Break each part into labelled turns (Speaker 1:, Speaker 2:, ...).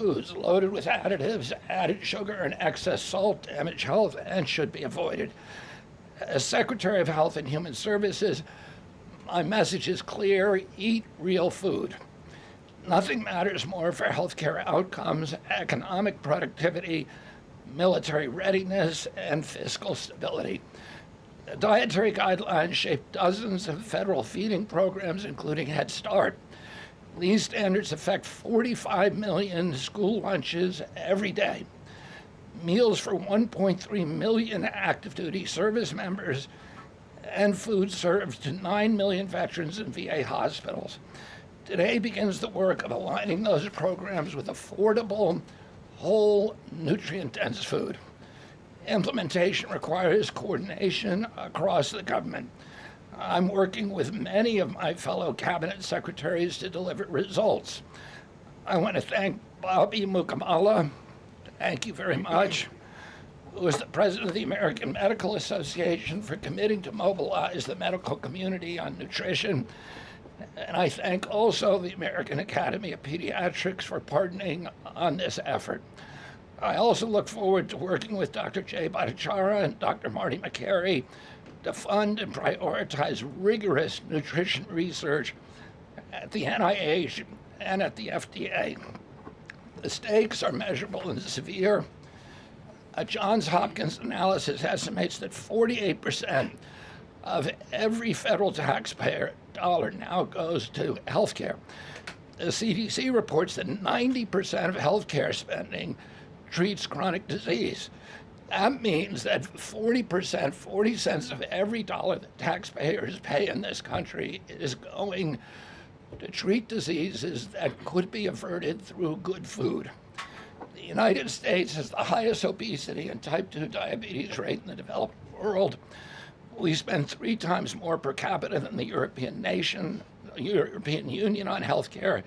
Speaker 1: foods loaded with additives, added sugar, and excess salt damage health and should be avoided. As Secretary of Health and Human Services, my message is clear: eat real food. Nothing matters more for healthcare outcomes, economic productivity, military readiness, and fiscal stability. The dietary guidelines shape dozens of federal feeding programs, including Head Start. These standards affect 45 million school lunches every day, meals for 1.3 million active duty service members, and food served to 9 million veterans in VA hospitals. Today begins the work of aligning those programs with affordable, whole, nutrient-dense food. Implementation requires coordination across the government. I'm working with many of my fellow cabinet secretaries to deliver results. I want to thank Bobby Mukamala, thank you very much, who is the president of the American Medical Association, for committing to mobilize the medical community on nutrition. And I thank also the American Academy of Pediatrics for partnering on this effort. I also look forward to working with Dr. Jay Bhattacharya and Dr. Marty McCary to fund and prioritize rigorous nutrition research at the NIH and at the FDA. The stakes are measurable and severe. A Johns Hopkins analysis estimates that 48% of every federal taxpayer dollar now goes to healthcare. The CDC reports that 90% of healthcare spending treats chronic disease. That means that 40%, 40 cents of every dollar that taxpayers pay in this country is going to treat diseases that could be averted through good food. The United States has the highest obesity and type 2 diabetes rate in the developed world. We spend 3 times more per capita than the European Union on healthcare,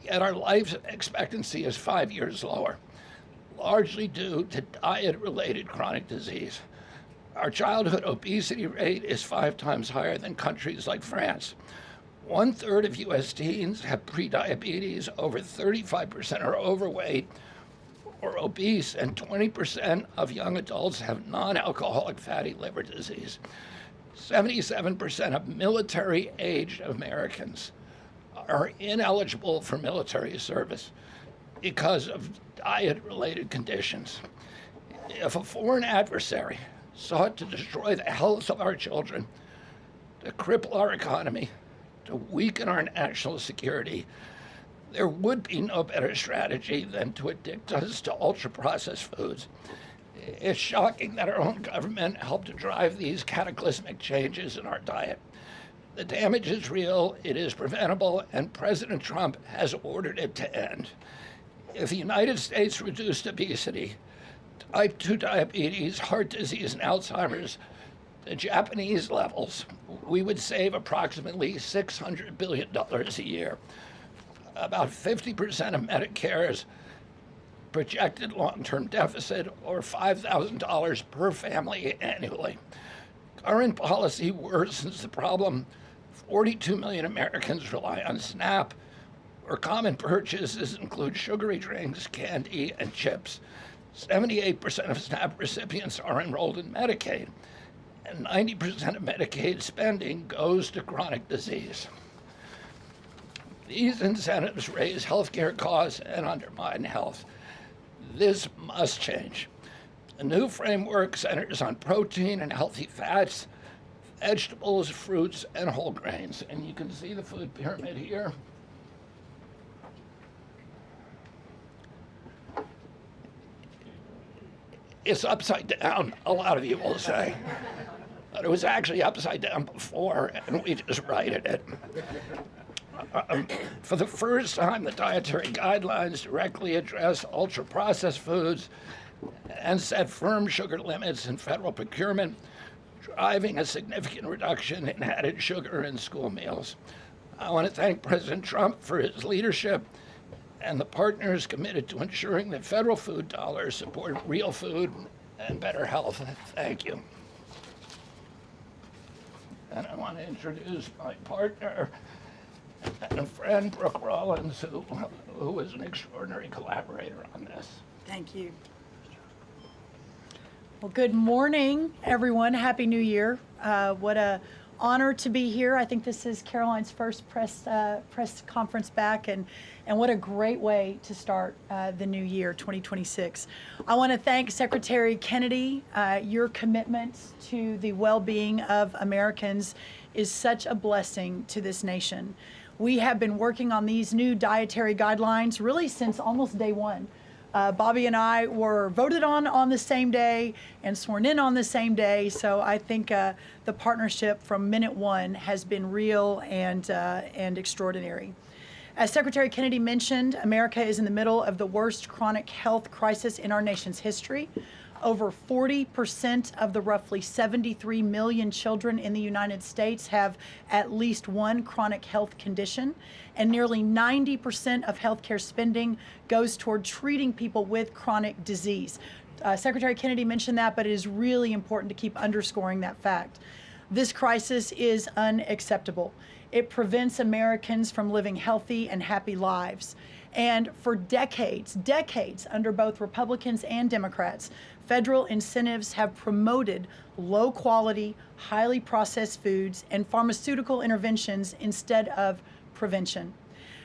Speaker 1: yet our life expectancy is 5 years lower, largely due to diet-related chronic disease. Our childhood obesity rate is 5 times higher than countries like France. 1/3 of U.S. teens have prediabetes, over 35% are overweight or obese, and 20% of young adults have non-alcoholic fatty liver disease. 77% of military-aged Americans are ineligible for military service because of diet-related conditions. If a foreign adversary sought to destroy the health of our children, to cripple our economy, to weaken our national security, there would be no better strategy than to addict us to ultra-processed foods. It's shocking that our own government helped to drive these cataclysmic changes in our diet. The damage is real, it is preventable, and President Trump has ordered it to end. If the United States reduced obesity, type 2 diabetes, heart disease, and Alzheimer's to Japanese levels, we would save approximately $600 billion a year. About 50% of Medicare's projected long-term deficit, or $5,000 per family annually. Current policy worsens the problem. 42 million Americans rely on SNAP, where common purchases include sugary drinks, candy, and chips. 78% of SNAP recipients are enrolled in Medicaid, and 90% of Medicaid spending goes to chronic disease. These incentives raise healthcare costs and undermine health. This must change. The new framework centers on protein and healthy fats, vegetables, fruits, and whole grains. And you can see the food pyramid here. It's upside down, a lot of you will say. But it was actually upside down before, and we just righted it. For the first time, the dietary guidelines directly address ultra-processed foods and set firm sugar limits in federal procurement, driving a significant reduction in added sugar in school meals. I want to thank President Trump for his leadership and the partners committed to ensuring that federal food dollars support real food and better health. Thank you. And I want to introduce my partner and a friend, Brooke Rollins, who was an extraordinary collaborator on this.
Speaker 2: Thank you. Well, good morning, everyone. Happy New Year. What a honor to be here. I think this is Karoline's first press conference back, and what a great way to start the new year, 2026. I want to thank Secretary Kennedy. Your commitment to the well-being of Americans is such a blessing to this nation. We have been working on these new dietary guidelines really since almost day one. Bobby and I were voted on the same day and sworn in on the same day. So I think the partnership from minute one has been real and extraordinary. As Secretary Kennedy mentioned, America is in the middle of the worst chronic health crisis in our nation's history. Over 40% of the roughly 73 million children in the United States have at least one chronic health condition, and nearly 90% of healthcare spending goes toward treating people with chronic disease. Secretary Kennedy mentioned that, but it is really important to keep underscoring that fact. This crisis is unacceptable. It prevents Americans from living healthy and happy lives. And for decades, under both Republicans and Democrats, federal incentives have promoted low quality, highly processed foods and pharmaceutical interventions instead of prevention.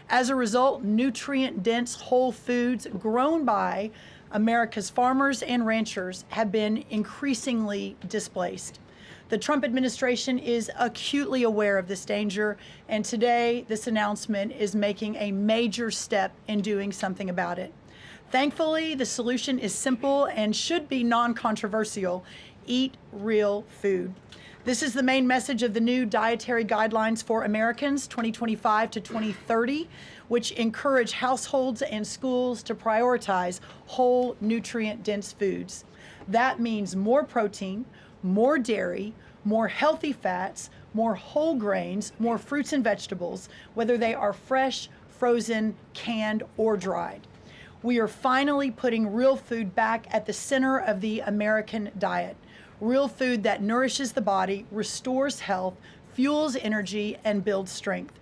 Speaker 2: As a result, nutrient-dense whole foods grown by America's farmers and ranchers have been increasingly displaced. The Trump administration is acutely aware of this danger, and today this announcement is making a major step in doing something about it. Thankfully, the solution is simple and should be non-controversial: eat real food. This is the main message of the new Dietary Guidelines for Americans 2025 to 2030, which encourage households and schools to prioritize whole, nutrient-dense foods. That means more protein, more dairy, more healthy fats, more whole grains, more fruits and vegetables, whether they are fresh, frozen, canned, or dried. We are finally putting real food back at the center of the American diet. Real food that nourishes the body, restores health, fuels energy, and builds strength.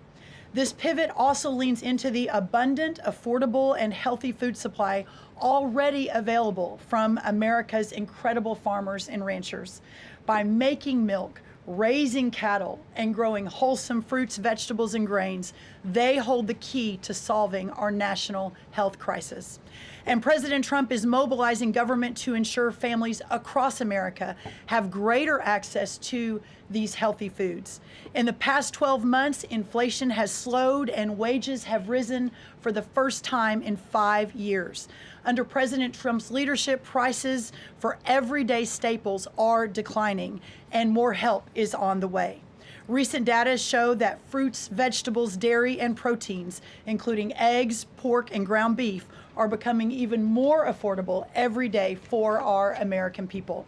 Speaker 2: This pivot also leans into the abundant, affordable, and healthy food supply already available from America's incredible farmers and ranchers. By making milk, raising cattle, and growing wholesome fruits, vegetables, and grains, they hold the key to solving our national health crisis. And President Trump is mobilizing government to ensure families across America have greater access to these healthy foods. In the past 12 months, inflation has slowed and wages have risen for the first time in 5 years. Under President Trump's leadership, prices for everyday staples are declining, and more help is on the way. Recent data show that fruits, vegetables, dairy, and proteins, including eggs, pork, and ground beef, are becoming even more affordable every day for our American people.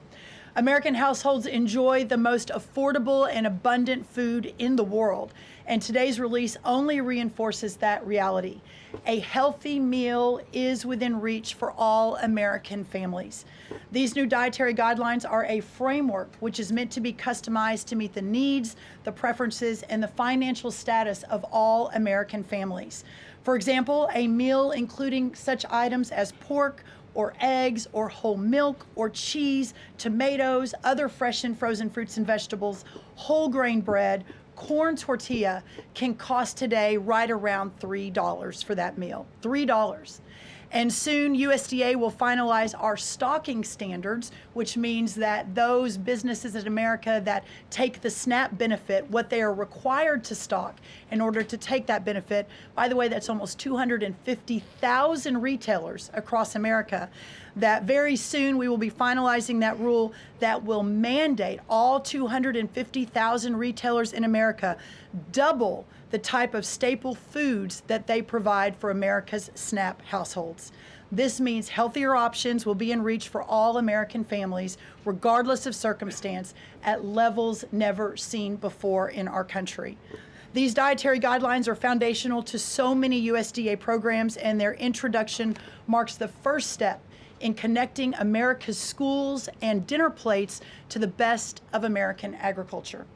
Speaker 2: American households enjoy the most affordable and abundant food in the world, and today's release only reinforces that reality. A healthy meal is within reach for all American families. These new dietary guidelines are a framework which is meant to be customized to meet the needs, the preferences, and the financial status of all American families. For example, a meal including such items as pork, or eggs, or whole milk, or cheese, tomatoes, other fresh and frozen fruits and vegetables, whole grain bread, corn tortilla can cost today right around $3 for that meal. $3. And soon USDA will finalize our stocking standards, which means that those businesses in America that take the SNAP benefit, what they are required to stock in order to take that benefit. By the way, that's almost 250,000 retailers across America. That very soon we will be finalizing that rule that will mandate all 250,000 retailers in America double the type of staple foods that they provide for America's SNAP households. This means healthier options will be in reach for all American families, regardless of circumstance, at levels never seen before in our country. These dietary guidelines are foundational to so many USDA programs, and their introduction marks the first step in connecting America's schools and dinner plates to the best of American agriculture.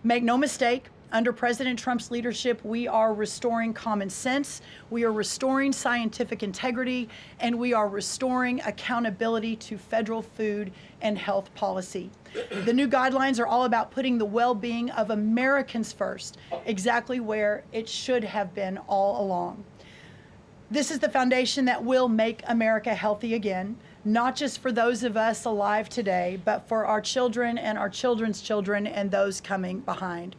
Speaker 2: Make no mistake, Under President Trump's leadership, we are restoring common sense, we are restoring scientific integrity, and we are restoring accountability to federal food and health policy. The new guidelines are all about putting the well-being of Americans first, exactly where it should have been all along. This is the foundation that will make America healthy again, not just for those of us alive today, but for our children and our children's children and those coming behind.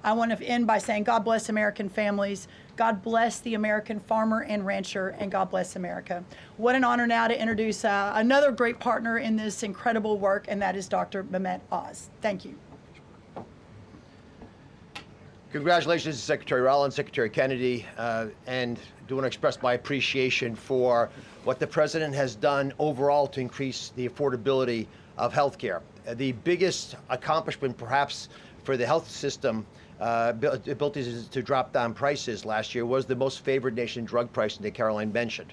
Speaker 2: I want to end by saying God bless American families, God bless the American farmer and rancher, and God bless America. What an honor now to introduce another great partner in this incredible work, and that is Dr. Mehmet Oz. Thank you.
Speaker 3: Congratulations to Secretary Rollins, Secretary Kennedy, and do want to express my appreciation for what the President has done overall to increase the affordability of health care. The biggest accomplishment perhaps for the health system ability to drop down prices last year was the most favored nation drug pricing that Karoline mentioned.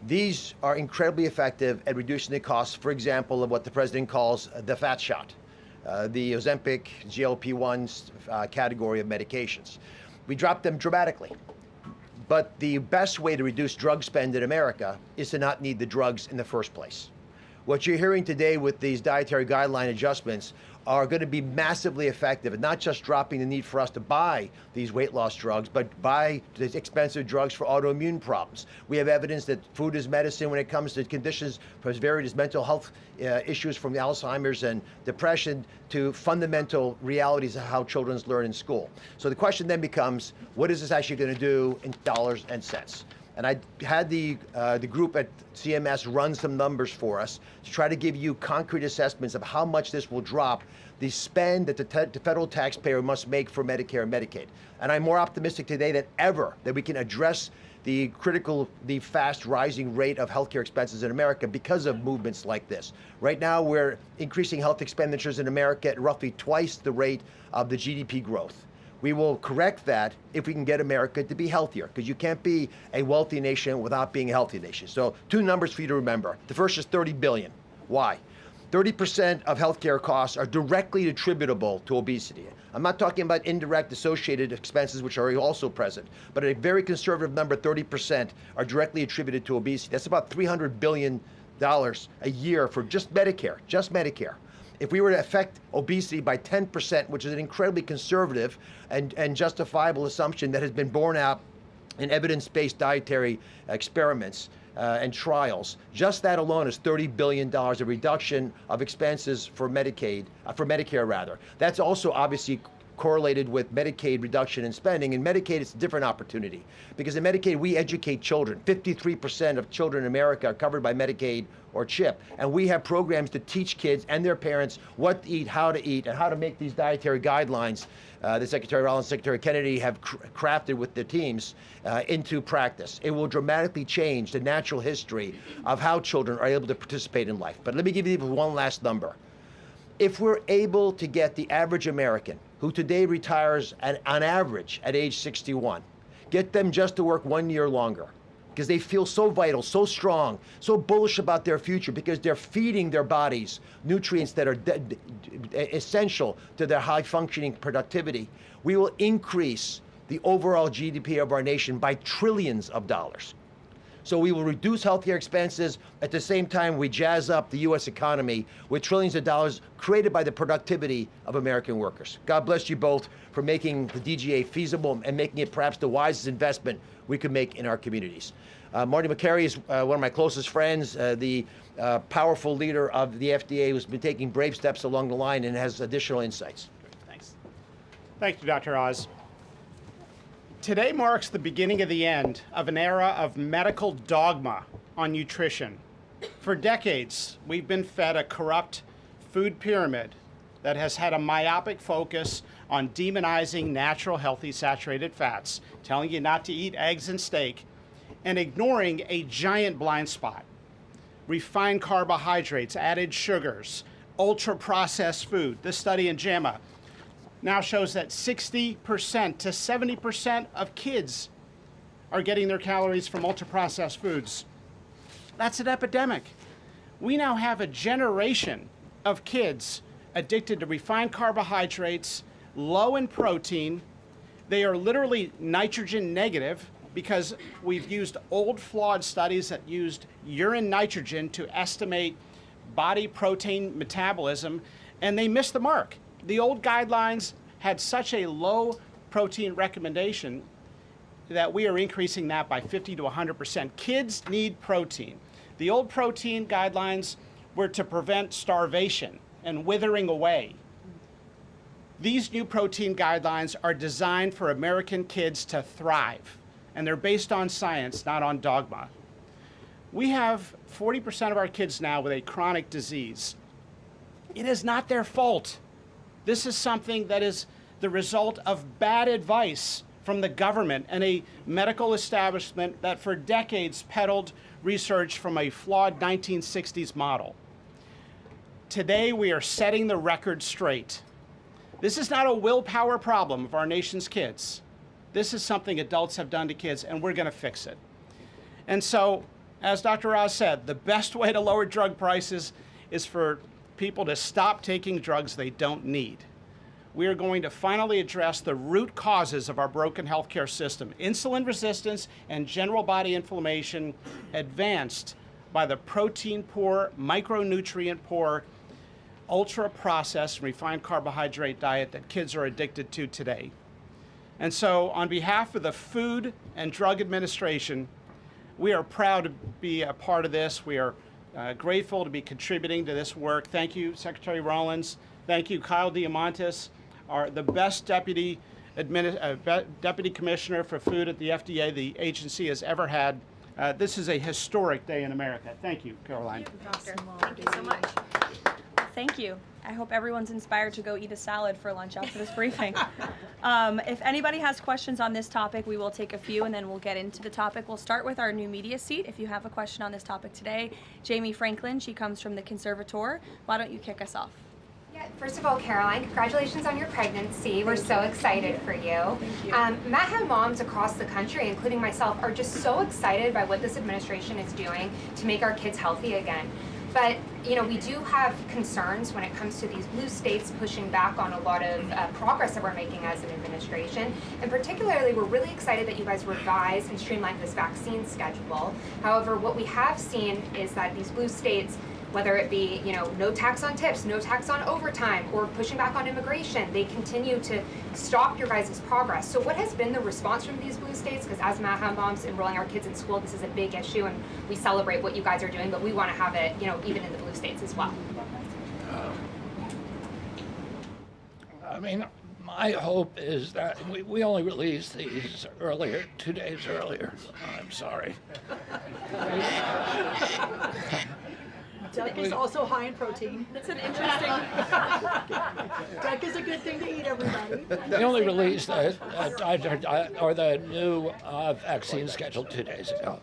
Speaker 3: These are incredibly effective at reducing the costs, for example, of what the President calls the fat shot. The Ozempic, GLP-1s category of medications. We dropped them dramatically. But the best way to reduce drug spend in America is to not need the drugs in the first place. What you're hearing today with these dietary guideline adjustments are going to be massively effective, and not just dropping the need for us to buy these weight loss drugs, but buy these expensive drugs for autoimmune problems. We have evidence that food is medicine when it comes to conditions from various mental health issues, from Alzheimer's and depression to fundamental realities of how children learn in school. So the question then becomes, what is this actually going to do in dollars and cents? And I had the group at CMS run some numbers for us to try to give you concrete assessments of how much this will drop the spend that the federal taxpayer must make for Medicare and Medicaid. And I'm more optimistic today than ever that we can address the fast rising rate of healthcare expenses in America because of movements like this. Right now, we're increasing health expenditures in America at roughly twice the rate of the GDP growth. We will correct that if we can get America to be healthier, because you can't be a wealthy nation without being a healthy nation. So 2 numbers for you to remember. The first is $30 billion. Why? 30% of healthcare costs are directly attributable to obesity. I'm not talking about indirect associated expenses, which are also present, but a very conservative number, 30%, are directly attributed to obesity. That's about $300 billion a year for just Medicare, If we were to affect obesity by 10%, which is an incredibly conservative and justifiable assumption that has been borne out in evidence-based dietary experiments and trials, just that alone is $30 billion of reduction of expenses for Medicare rather. That's also obviously correlated with Medicaid reduction in spending. In Medicaid, it's a different opportunity, because in Medicaid, we educate children. 53% of children in America are covered by Medicaid or CHIP, and we have programs to teach kids and their parents what to eat, and how to make these dietary guidelines that Secretary Rollins and Secretary Kennedy have crafted with their teams into practice. It will dramatically change the natural history of how children are able to participate in life. But let me give you one last number. If we're able to get the average American, who today retires on average at age 61, get them just to work 1 year longer, because they feel so vital, so strong, so bullish about their future, because they're feeding their bodies nutrients that are essential to their high-functioning productivity, we will increase the overall GDP of our nation by trillions of dollars. So we will reduce healthcare expenses. At the same time, we jazz up the U.S. economy with trillions of dollars created by the productivity of American workers. God bless you both for making the DGA feasible and making it perhaps the wisest investment we could make in our communities. Marty Makary is one of my closest friends, the powerful leader of the FDA, who's been taking brave steps along the line and has additional insights.
Speaker 4: Thanks. Thank you, Dr. Oz. Today marks the beginning of the end of an era of medical dogma on nutrition. For decades, we've been fed a corrupt food pyramid that has had a myopic focus on demonizing natural, healthy, saturated fats, telling you not to eat eggs and steak, and ignoring a giant blind spot: refined carbohydrates, added sugars, ultra-processed food. This study in JAMA now shows that 60% to 70% of kids are getting their calories from ultra-processed foods. That's an epidemic. We now have a generation of kids addicted to refined carbohydrates, low in protein, They are literally nitrogen negative because we've used old flawed studies that used urine nitrogen to estimate body protein metabolism, and they missed the mark. The old guidelines had such a low protein recommendation that we are increasing that by 50 to 100%. Kids need protein. The old protein guidelines were to prevent starvation and withering away. These new protein guidelines are designed for American kids to thrive, and they're based on science, not on dogma. We have 40% of our kids now with a chronic disease. It is not their fault. This is something that is the result of bad advice from the government and a medical establishment that for decades peddled research from a flawed 1960s model. Today, we are setting the record straight. This is not a willpower problem of our nation's kids. This is something adults have done to kids, and we're going to fix it. And so, as Dr. Oz said, the best way to lower drug prices is for people to stop taking drugs they don't need. We are going to finally address the root causes of our broken healthcare system: insulin resistance and general body inflammation, advanced by the protein-poor, micronutrient-poor, ultra-processed, refined carbohydrate diet that kids are addicted to today. And so, on behalf of the Food and Drug Administration, we are proud to be a part of this. We are grateful to be contributing to this work. Thank you, Secretary Rollins. Thank you, Kyle Diamantis, the best deputy commissioner for food at the FDA the agency has ever had. This is a historic day in America. Thank you, Caroline.
Speaker 5: Doctor. Thank you so much. Thank you. I hope everyone's inspired to go eat a salad for lunch after this briefing. If anybody has questions on this topic, we will take a few and then we'll get into the topic. We'll start with our new media seat. If you have a question on this topic today, Jamie Franklin, she comes from the Conservator. Why don't you kick us off?
Speaker 6: Yeah, first of all, Caroline, congratulations on your pregnancy. We're so excited for you. Matt moms across the country, including myself, are just so excited by what this administration is doing to make our kids healthy again. But, you know, we do have concerns when it comes to these blue states pushing back on a lot of progress that we're making as an administration. And particularly, we're really excited that you guys revised and streamlined this vaccine schedule. However, what we have seen is that these blue states, whether it be, you know, no tax on tips, no tax on overtime, or pushing back on immigration, they continue to stop your guys' progress. So what has been the response from these blue states? Because as Mahan moms enrolling our kids in school, this is a big issue, and we celebrate what you guys are doing, but we want to have it, you know, even in the blue states as well.
Speaker 1: I mean, my hope is that we only released these earlier, 2 days earlier. I'm sorry.
Speaker 2: Duck is also high in protein.
Speaker 5: That's an interesting.
Speaker 2: Duck is a good thing to eat, everybody.
Speaker 1: We only released the new vaccine schedule 2 days ago.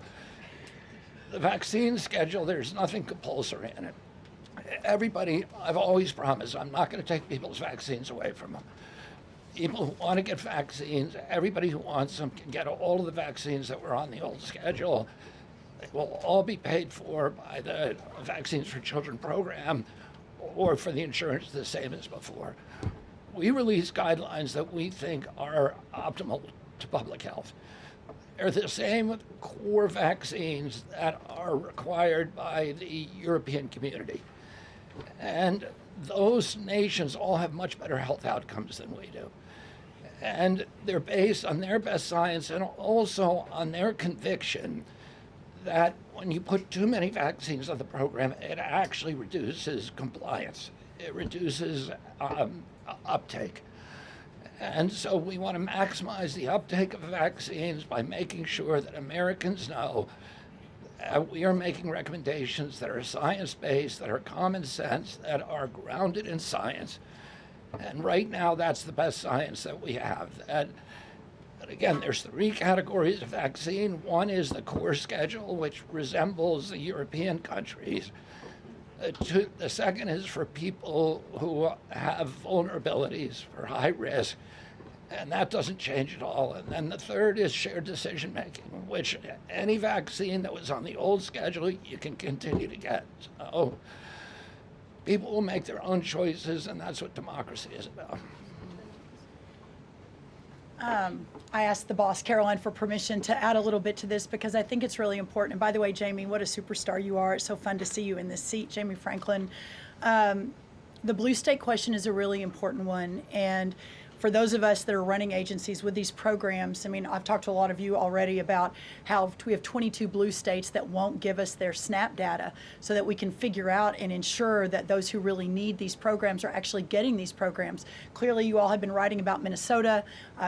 Speaker 1: The vaccine schedule, there's nothing compulsory in it. Everybody, I've always promised, I'm not going to take people's vaccines away from them. People who want to get vaccines, everybody who wants them can get all of the vaccines that were on the old schedule. They will all be paid for by the Vaccines for Children program or for the insurance the same as before. We release guidelines that we think are optimal to public health. They're the same with core vaccines that are required by the European community. And those nations all have much better health outcomes than we do. And they're based on their best science and also on their conviction that when you put too many vaccines on the program, it actually reduces compliance. It reduces uptake. And so we want to maximize the uptake of vaccines by making sure that Americans know that we are making recommendations that are science-based, that are common sense, that are grounded in science. And right now, that's the best science that we have. But again, there's 3 categories of vaccine. One is the core schedule, which resembles the European countries. The second is for people who have vulnerabilities, for high risk, and that doesn't change at all. And then the third is shared decision making, which any vaccine that was on the old schedule, you can continue to get. So people will make their own choices, and that's what democracy is about.
Speaker 2: I asked the boss, Karoline, for permission to add a little bit to this because I think it's really important. And by the way, Jamie, what a superstar you are. It's so fun to see you in this seat, Jamie Franklin. The blue state question is a really important one. And for those of us that are running agencies with these programs, I mean, I've talked to a lot of you already about how we have 22 blue states that won't give us their SNAP data so that we can figure out and ensure that those who really need these programs are actually getting these programs. Clearly, you all have been writing about Minnesota.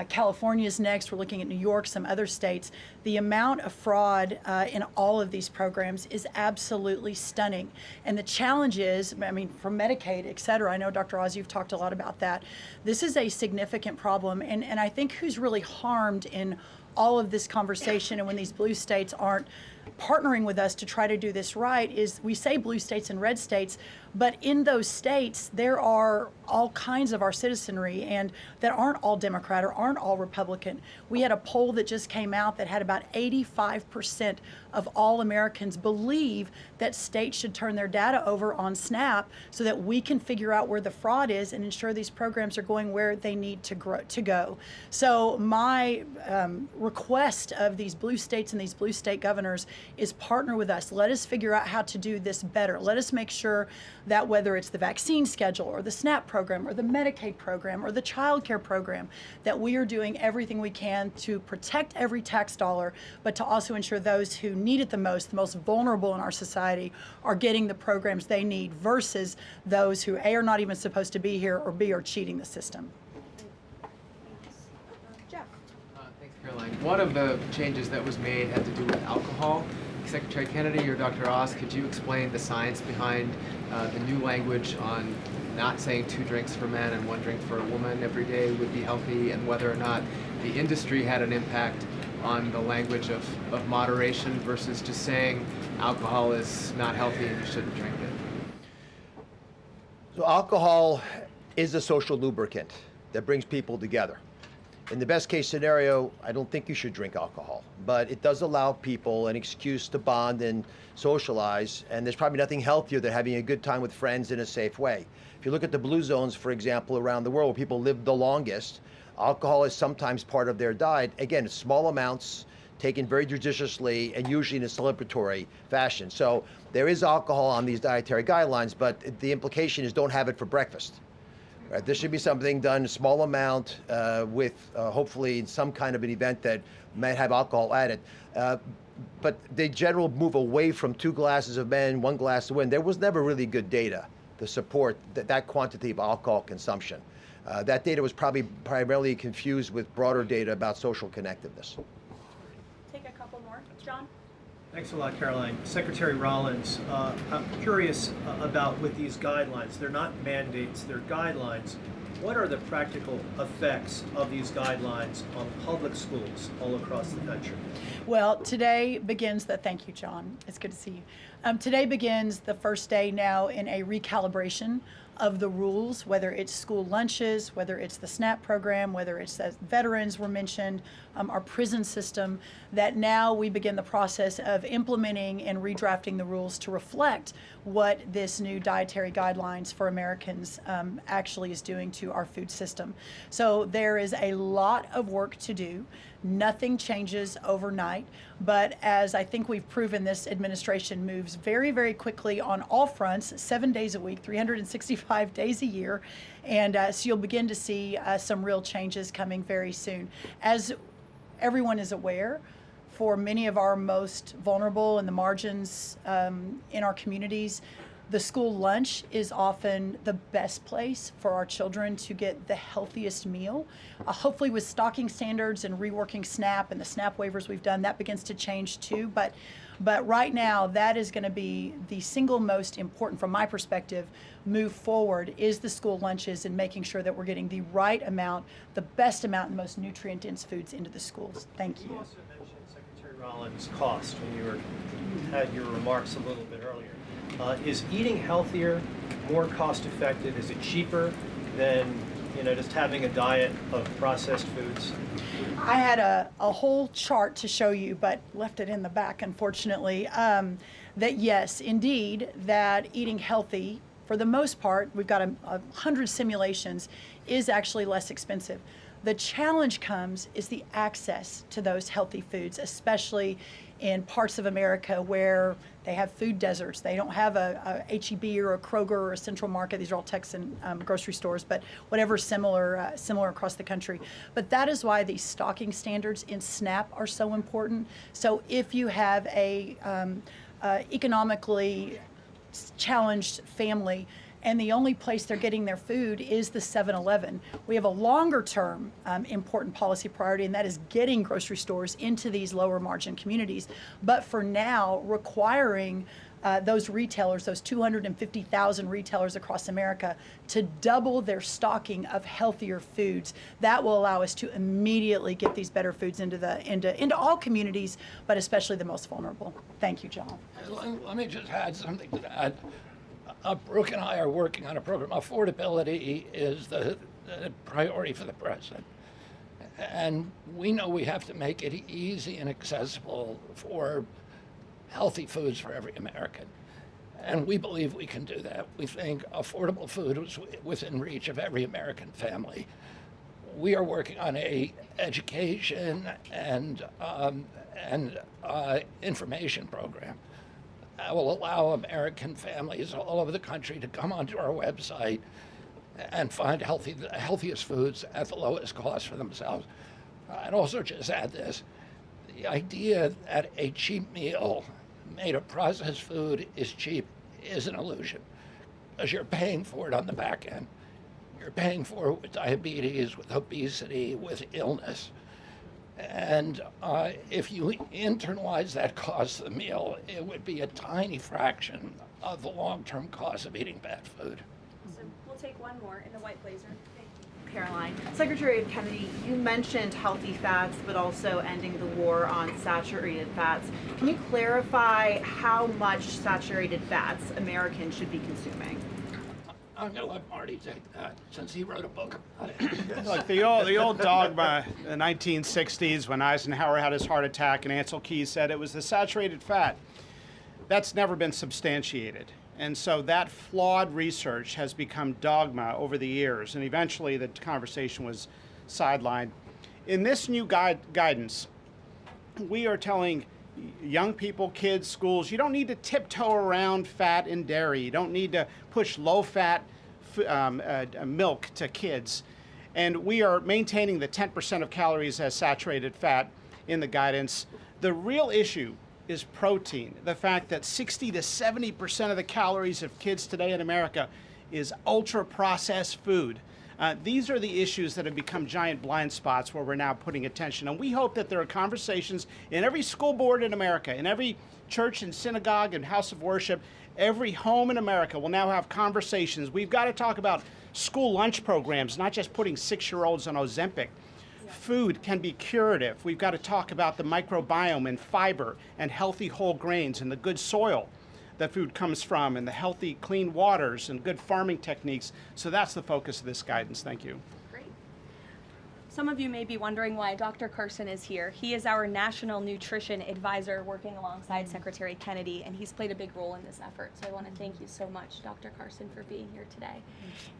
Speaker 2: California is next. We're looking at New York, some other states. The amount of fraud in all of these programs is absolutely stunning. And the challenge is, I mean, for Medicaid, et cetera, I know, Dr. Oz, you've talked a lot about that. This is a significant problem. And I think who's really harmed in all of this conversation and when these blue states aren't partnering with us to try to do this right is we say blue states and red states, but in those states, there are all kinds of our citizenry and that aren't all Democrat or aren't all Republican. We had a poll that just came out that had about 85% of all Americans believe that states should turn their data over on SNAP so that we can figure out where the fraud is and ensure these programs are going where they need to go. So my request of these blue states and these blue state governors is partner with us. Let us figure out how to do this better. Let us make sure that whether it's the vaccine schedule or the SNAP program or the Medicaid program or the child care program, that we are doing everything we can to protect every tax dollar, but to also ensure those who need it the most vulnerable in our society, are getting the programs they need versus those who A, are not even supposed to be here, or B, are cheating the system.
Speaker 5: Jeff.
Speaker 7: Thanks, Caroline. One of the changes that was made had to do with alcohol. Secretary Kennedy or Dr. Oz, could you explain the science behind the new language on not saying 2 drinks for men and 1 drink for a woman every day would be healthy, and whether or not the industry had an impact on the language of moderation versus just saying alcohol is not healthy and you shouldn't drink it?
Speaker 3: So alcohol is a social lubricant that brings people together. In the best case scenario, I don't think you should drink alcohol, but it does allow people an excuse to bond and socialize, and there's probably nothing healthier than having a good time with friends in a safe way. If you look at the blue zones, for example, around the world where people live the longest, alcohol is sometimes part of their diet. Again, small amounts, taken very judiciously, and usually in a celebratory fashion. So there is alcohol on these dietary guidelines, but the implication is don't have it for breakfast. Right, this should be something done in a small amount with hopefully some kind of an event that might have alcohol added. But the general move away from 2 glasses of men, 1 glass of women, there was never really good data to support that quantity of alcohol consumption. That data was probably primarily confused with broader data about social connectiveness.
Speaker 5: Take a couple more. John?
Speaker 8: Thanks a lot, Caroline. Secretary Rollins, I'm curious about with these guidelines. They're not mandates, they're guidelines. What are the practical effects of these guidelines on public schools all across the country?
Speaker 2: Well, today begins thank you, John. It's good to see you. Today begins the first day now in a recalibration of the rules, whether it's school lunches, whether it's the SNAP program, whether it's that veterans were mentioned, our prison system, that now we begin the process of implementing and redrafting the rules to reflect what this new dietary guidelines for Americans actually is doing to our food system. So there is a lot of work to do. Nothing changes overnight, but as I think we've proven, this administration moves very, very quickly on all fronts, 7 days a week, 365 days a year, and so you'll begin to see some real changes coming very soon. As everyone is aware, for many of our most vulnerable in the margins in our communities, the school lunch is often the best place for our children to get the healthiest meal. Hopefully with stocking standards and reworking SNAP and the SNAP waivers we've done, that begins to change too. But right now, that is going to be the single most important, from my perspective, move forward, is the school lunches and making sure that we're getting the right amount, the best amount, and the most nutrient-dense foods into the schools. Thank you.
Speaker 8: You also mentioned, Secretary Rollins, cost when you had your remarks a little bit earlier. Is eating healthier more cost effective? Is it cheaper than just having a diet of processed foods?
Speaker 2: I had a whole chart to show you, but left it in the back, unfortunately, that yes, indeed, that eating healthy, for the most part, we've got 100 simulations, is actually less expensive. The challenge comes is the access to those healthy foods, especially in parts of America where they have food deserts. They don't have a H-E-B or a Kroger or a Central Market. These are all Texan grocery stores, but whatever similar across the country. But that is why these stocking standards in SNAP are so important. So if you have a economically challenged family, and the only place they're getting their food is the 7-Eleven. We have a longer term important policy priority, and that is getting grocery stores into these lower margin communities. But for now, requiring those retailers, those 250,000 retailers across America, to double their stocking of healthier foods. That will allow us to immediately get these better foods into all communities, but especially the most vulnerable. Thank you, John.
Speaker 1: Let me just add something to that. Brooke and I are working on a program. Affordability is the priority for the president. And we know we have to make it easy and accessible for healthy foods for every American. And we believe we can do that. We think affordable food is within reach of every American family. We are working on a education and information program that will allow American families all over the country to come onto our website and find the healthiest foods at the lowest cost for themselves. I'd also just add this. The idea that a cheap meal made of processed food is cheap is an illusion, because you're paying for it on the back end. You're paying for it with diabetes, with obesity, with illness. And if you internalize that cost of the meal, it would be a tiny fraction of the long-term cost of eating bad food.
Speaker 5: So we'll take one more in the white blazer.
Speaker 9: Caroline. Secretary of Kennedy, you mentioned healthy fats, but also ending the war on saturated fats. Can you clarify how much saturated fats Americans should be consuming?
Speaker 1: I'm going to let Marty take that, since he wrote a book about it.
Speaker 4: Look, the old dogma in the 1960s, when Eisenhower had his heart attack and Ansel Keys said it was the saturated fat, that's never been substantiated. And so that flawed research has become dogma over the years, and eventually the conversation was sidelined. In this new guidance, we are telling young people, kids, schools, you don't need to tiptoe around fat and dairy. You don't need to push low-fat milk to kids. And we are maintaining the 10% of calories as saturated fat in the guidance. The real issue is protein. The fact that 60 to 70% of the calories of kids today in America is ultra-processed food. These are the issues that have become giant blind spots where we're now putting attention. And we hope that there are conversations in every school board in America, in every church and synagogue and house of worship, every home in America will now have conversations. We've got to talk about school lunch programs, not just putting 6-year-olds on Ozempic. Food can be curative. We've got to talk about the microbiome and fiber and healthy whole grains and the good soil that food comes from, and the healthy, clean waters and good farming techniques. So that's the focus of this guidance. Thank you.
Speaker 5: Great. Some of you may be wondering why Dr. Carson is here. He is our National Nutrition Advisor working alongside Secretary Kennedy, and he's played a big role in this effort. So I want to thank you so much, Dr. Carson, for being here today.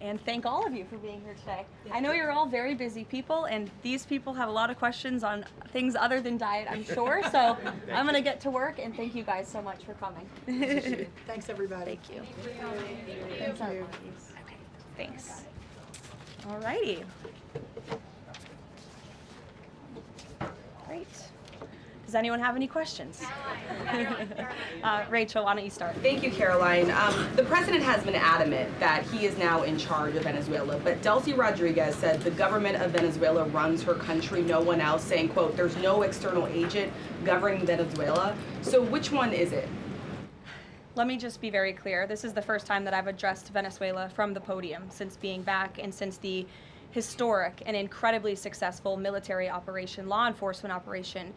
Speaker 5: And thank all of you for being here today. I know you're all very busy people, and these people have a lot of questions on things other than diet, I'm sure. So I'm going to get to work, and thank you guys so much for coming.
Speaker 2: Thanks, everybody.
Speaker 5: Thank you.
Speaker 2: Thank you.
Speaker 5: Okay, thanks. All righty. Great. Does anyone have any questions? Rachel, why don't you start?
Speaker 10: Thank you, Caroline. The president has been adamant that he is now in charge of Venezuela, but Delcy Rodriguez said the government of Venezuela runs her country, no one else, saying, quote, there's no external agent governing Venezuela. So which one is it?
Speaker 5: Let me just be very clear. This is the first time that I've addressed Venezuela from the podium since being back and since the historic and incredibly successful military operation, law enforcement operation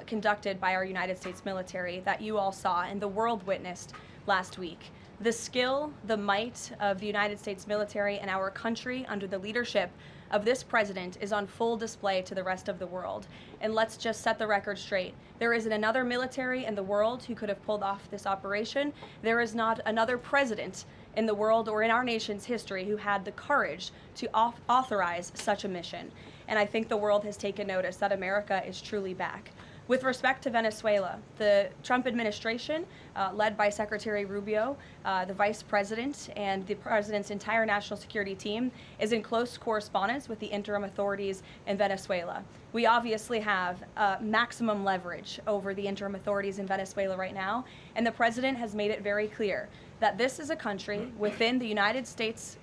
Speaker 5: conducted by our United States military that you all saw and the world witnessed last week. The skill, the might of the United States military and our country under the leadership of this president is on full display to the rest of the world. And let's just set the record straight. There isn't another military in the world who could have pulled off this operation. There is not another president in the world or in our nation's history who had the courage to authorize such a mission. And I think the world has taken notice that America is truly back. With respect to Venezuela, the Trump administration, led by Secretary Rubio, the Vice President, and the President's entire national security team, is in close correspondence with the interim authorities in Venezuela. We obviously have maximum leverage over the interim authorities in Venezuela right now, and the President has made it very clear that this is a country within the United States,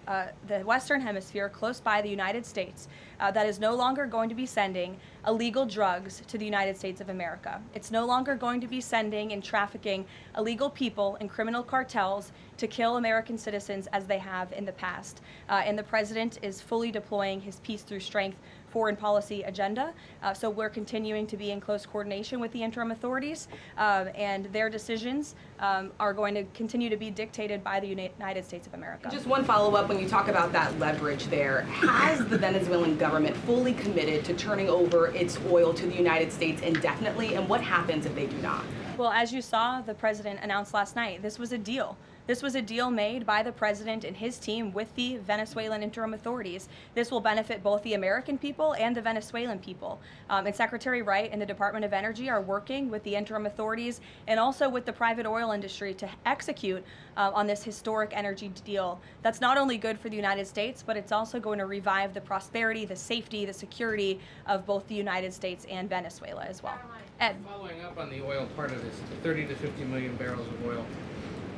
Speaker 5: the Western Hemisphere, close by the United States, that is no longer going to be sending illegal drugs to the United States of America. It's no longer going to be sending and trafficking illegal people and criminal cartels to kill American citizens as they have in the past. And the President is fully deploying his peace through strength foreign policy agenda. So we're continuing to be in close coordination with the interim authorities, and their decisions are going to continue to be dictated by the United States of America.
Speaker 10: Just one follow-up, when you talk about that leverage there, has the Venezuelan government fully committed to turning over its oil to the United States indefinitely, and what happens if they do not?
Speaker 5: Well, as you saw, the President announced last night, this was a deal. This was a deal made by the President and his team with the Venezuelan interim authorities. This will benefit both the American people and the Venezuelan people. And Secretary Wright and the Department of Energy are working with the interim authorities and also with the private oil industry to execute on this historic energy deal. That's not only good for the United States, but it's also going to revive the prosperity, the safety, the security of both the United States and Venezuela as well. Ed.
Speaker 11: Following up on the oil part of this, the 30 to 50 million barrels of oil,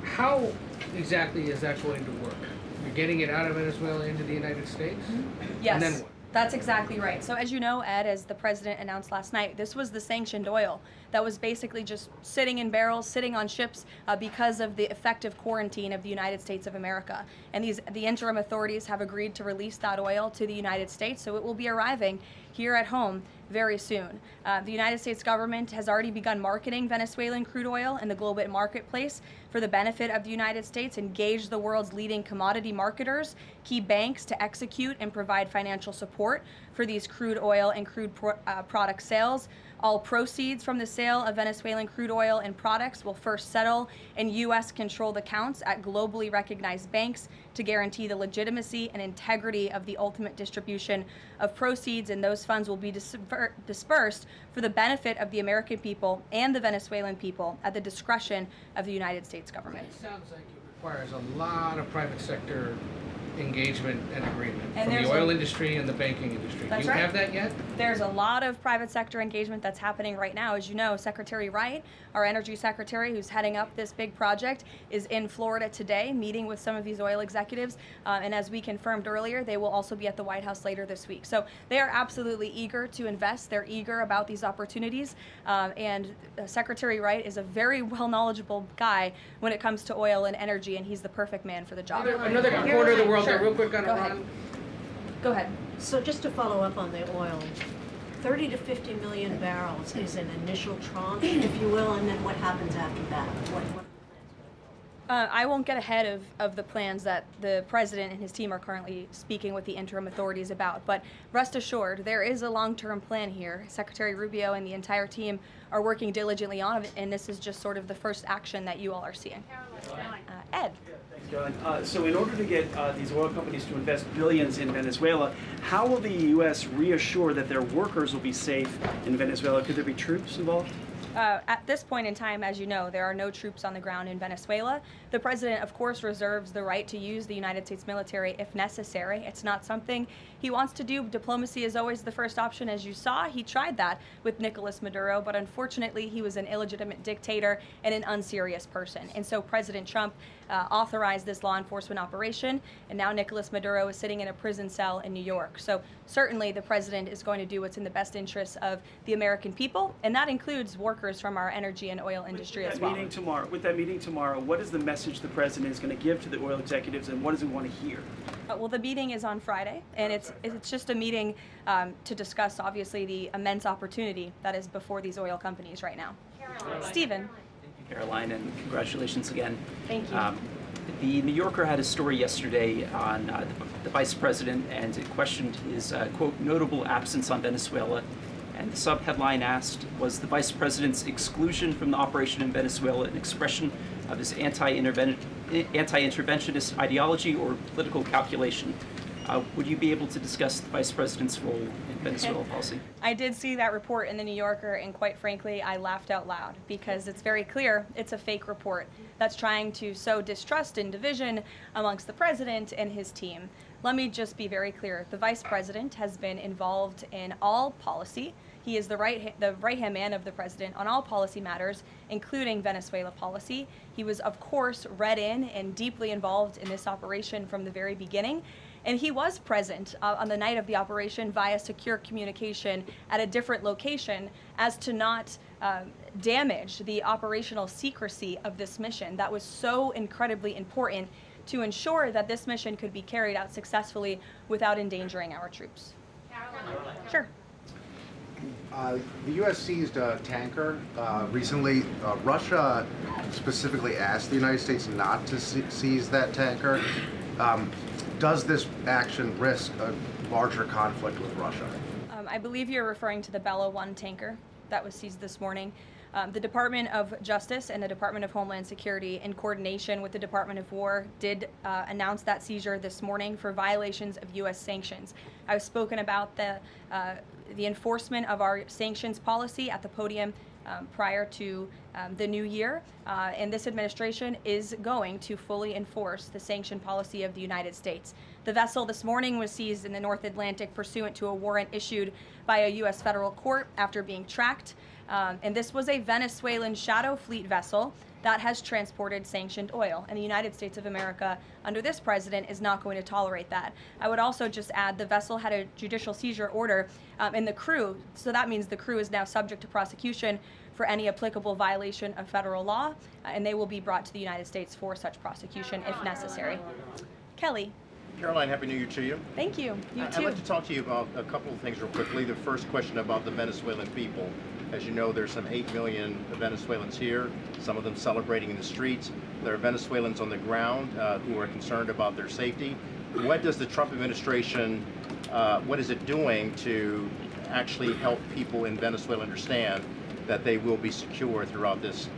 Speaker 11: how exactly is that going to work? You're getting it out of Venezuela into the United States?
Speaker 5: Yes.
Speaker 11: And then what?
Speaker 5: That's exactly right. So as you know, Ed, as the President announced last night, this was the sanctioned oil that was basically just sitting in barrels, sitting on ships because of the effective quarantine of the United States of America. And the interim authorities have agreed to release that oil to the United States, so it will be arriving here at home very soon. The United States government has already begun marketing Venezuelan crude oil in the global marketplace for the benefit of the United States, engaged the world's leading commodity marketers, key banks to execute and provide financial support for these crude oil and crude product sales. All proceeds from the sale of Venezuelan crude oil and products will first settle in U.S.-controlled accounts at globally recognized banks to guarantee the legitimacy and integrity of the ultimate distribution of proceeds, and those funds will be dispersed for the benefit of the American people and the Venezuelan people at the discretion of the United States government.
Speaker 11: It sounds like it requires a lot of private sector engagement and agreement
Speaker 5: And
Speaker 11: from the oil industry and the banking industry.
Speaker 5: That's
Speaker 11: Do you
Speaker 5: right.
Speaker 11: have that yet?
Speaker 5: There's a lot of private sector engagement that's happening right now. As you know, Secretary Wright, our energy secretary who's heading up this big project, is in Florida today meeting with some of these oil executives. And as we confirmed earlier, they will also be at the White House later this week. So they are absolutely eager to invest. They're eager about these opportunities. And Secretary Wright is a very well knowledgeable guy when it comes to oil and energy, and he's the perfect man for the job.
Speaker 11: Another corner of the world
Speaker 5: Sure.
Speaker 11: there, real quick on
Speaker 5: Go
Speaker 11: Iran.
Speaker 5: ahead. Go ahead.
Speaker 12: So just to follow up on the oil, 30 to 50 million barrels is an initial tranche, if you will, and then what happens after that? What are the plans?
Speaker 5: I won't get ahead of the plans that the President and his team are currently speaking with the interim authorities about, but rest assured, there is a long-term plan here. Secretary Rubio and the entire team are working diligently on it, and this is just sort of the first action that you all are seeing. Ed.
Speaker 13: Thanks, Caroline. So in order to get these oil companies to invest billions in Venezuela, how will the U.S. reassure that their workers will be safe in Venezuela? Could there be troops involved?
Speaker 5: At this point in time, as you know, there are no troops on the ground in Venezuela. The President, of course, reserves the right to use the United States military if necessary. It's not something he wants to do. Diplomacy is always the first option. As you saw, he tried that with Nicolas Maduro, but unfortunately, he was an illegitimate dictator and an unserious person. And so President Trump authorized this law enforcement operation, and now Nicolas Maduro is sitting in a prison cell in New York. So certainly the President is going to do what's in the best interests of the American people, and that includes workers from our energy and oil industry as well.
Speaker 13: With that meeting tomorrow, what is the message the President is going to give to the oil executives, and what does he want to hear?
Speaker 5: Well, the meeting is on Friday, and it's just a meeting to discuss, obviously, the immense opportunity that is before these oil companies right now. Stephen.
Speaker 14: Caroline, and congratulations again.
Speaker 5: Thank you.
Speaker 14: The New Yorker had a story yesterday on the Vice President, and it questioned his, quote, notable absence on Venezuela. And the sub-headline asked, was the Vice President's exclusion from the operation in Venezuela an expression of his anti-interventionist ideology or political calculation. Would you be able to discuss the Vice President's role in Venezuela policy?
Speaker 5: I did see that report in the New Yorker, and quite frankly, I laughed out loud because it's very clear it's a fake report that's trying to sow distrust and division amongst the president and his team. Let me just be very clear. The Vice President has been involved in all policy. He is the right-hand man of the president on all policy matters, including Venezuela policy. He was, of course, read in and deeply involved in this operation from the very beginning. And he was present on the night of the operation via secure communication at a different location as to not damage the operational secrecy of this mission that was so incredibly important to ensure that this mission could be carried out successfully without endangering our troops. Sure.
Speaker 15: The U.S. seized a tanker recently. Russia specifically asked the United States not to seize that tanker. Does this action risk a larger conflict with Russia?
Speaker 5: I believe you're referring to the Bella 1 tanker that was seized this morning. The Department of Justice and the Department of Homeland Security, in coordination with the Department of War, did announce that seizure this morning for violations of U.S. sanctions. I've spoken about the enforcement of our sanctions policy at the podium prior to the new year, and this administration is going to fully enforce the sanction policy of the United States. The vessel this morning was seized in the North Atlantic pursuant to a warrant issued by a U.S. federal court after being tracked, and this was a Venezuelan shadow fleet vessel that has transported sanctioned oil, and the United States of America, under this president, is not going to tolerate that. I would also just add the vessel had a judicial seizure order, and the crew, so that means the crew is now subject to prosecution for any applicable violation of federal law, and they will be brought to the United States for such prosecution if necessary. Kelly.
Speaker 16: Caroline, Happy New Year to you.
Speaker 5: Thank you. You too.
Speaker 16: I'd like to talk to you about a couple of things real quickly. The first question about the Venezuelan people. As you know, there's some 8 million Venezuelans here, some of them celebrating in the streets. There are Venezuelans on the ground who are concerned about their safety. What does the Trump administration, what is it doing to actually help people in Venezuela understand that they will be secure throughout this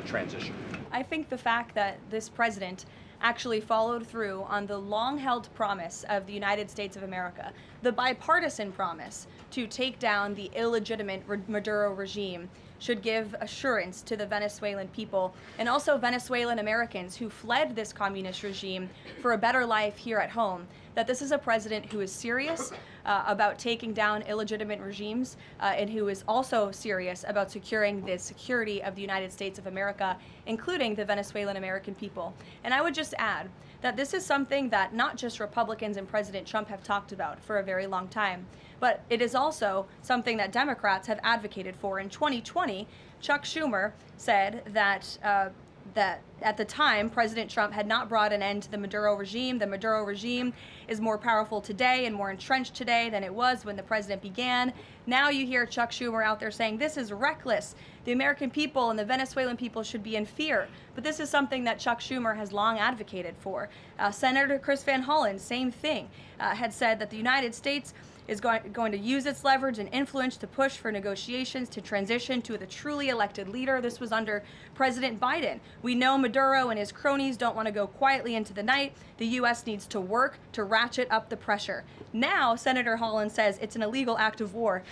Speaker 16: transition?
Speaker 5: I think the fact that this president actually followed through on the long-held promise of the United States of America, the bipartisan promise to take down the illegitimate Maduro regime, should give assurance to the Venezuelan people and also Venezuelan Americans who fled this communist regime for a better life here at home, that this is a president who is serious about taking down illegitimate regimes and who is also serious about securing the security of the United States of America, including the Venezuelan American people. And I would just add that this is something that not just Republicans and President Trump have talked about for a very long time, but it is also something that Democrats have advocated for. In 2020, Chuck Schumer said that that at the time, President Trump had not brought an end to the Maduro regime. The Maduro regime is more powerful today and more entrenched today than it was when the president began. Now you hear Chuck Schumer out there saying this is reckless. The American people and the Venezuelan people should be in fear. But this is something that Chuck Schumer has long advocated for. Senator Chris Van Hollen, same thing, had said that the United States is going to use its leverage and influence to push for negotiations to transition to the truly elected leader. This was under President Biden. We know Maduro and his cronies don't want to go quietly into the night. The U.S. needs to work to ratchet up the pressure. Now, Senator Holland says it's an illegal act of war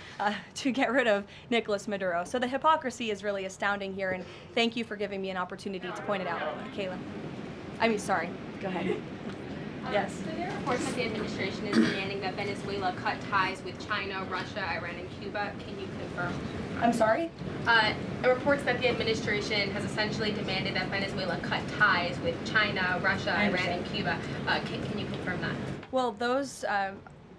Speaker 5: to get rid of Nicolas Maduro. So the hypocrisy is really astounding here, and thank you for giving me an opportunity to point it out, Kayla. Sorry, go ahead. Yes.
Speaker 6: So there are reports that the administration is demanding that Venezuela cut ties with China, Russia, Iran, and Cuba. Can you confirm?
Speaker 5: I'm sorry?
Speaker 6: Reports that the administration has essentially demanded that Venezuela cut ties with China, Russia, Iran, and Cuba. Can you confirm that?
Speaker 5: Well, those